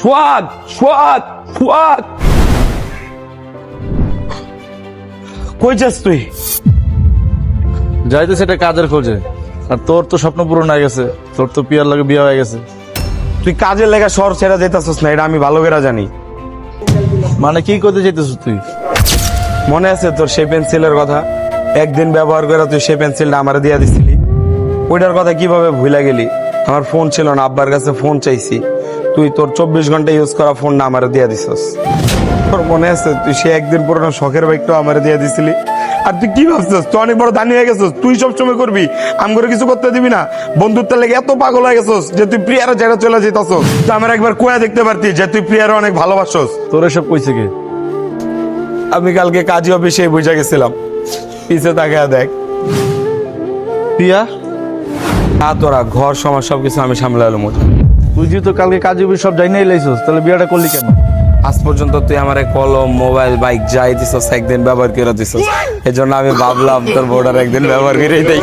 সোহাগ সোহাগ সোহাগ, কই যাস তুই? যাইতে সেটা কাজের খোঁজে। আর তোর তো স্বপ্ন পূরণ হয়ে গেছে, তোর তো পিয়ার লাগে বিয়ে হয়ে গেছে। তুই কাজের লেগা শহর ছেড়ে যেতেছিস না, এটা আমি ভালো করে জানি। মানে কি করতে চাইতেছিস তুই? মনে আছে তোর সেই পেন্সিলের কথা? একদিন ব্যবহার করে তুই সেই পেন্সিলটা আমার দিয়ে দিছিলি। ওইটার কথা কিভাবে ভুলে গেলি? আমার ফোন ছিল না, আব্বার কাছে ফোন চাইছি, তুই তোর 24 ঘন্টা ইউজ করা ফোনটা আমার দিয়ে দিছস। তোর মনে আছে তুই সে একদিন পুরোনো শখের বাইকটা আমার দিয়ে দিছিলি? আর তুই কি ভাবছিস তুই অনেক বড় দানি হয়ে গেছিস? তুই সবসময় করবি, আমি করে কিছু করতে দিবি না? বন্ধুত্বের লেগে এত পাগল হয়ে গেছিস যে তুই প্রিয়ারা ছেড়ে চলে যেতেছস। তুই আমার একবার কোয়া দেখতে পারতি যে তুই প্রিয়ারা অনেক ভালোবাসস। তোর এসব কইছে কে? আমি কালকে কাজী অফিসে বুঝে গেছিলাম, পিছে তাকিয়ে দেখ। পিয়া? তোরা ঘর সমাজ সবকিছু আমি সামলালাম। তুই যেহেতু কালকে কাজে সব যাই নাই লাইছস, তাহলে বিয়েটা করলি কেন? আজ পর্যন্ত তুই আমার কলম মোবাইল বাইক যাই দিছস একদিন ব্যবহার করে দিছস, এই জন্য আমি ভাবলাম তোর বউটার একদিন ব্যবহার করেই দেই।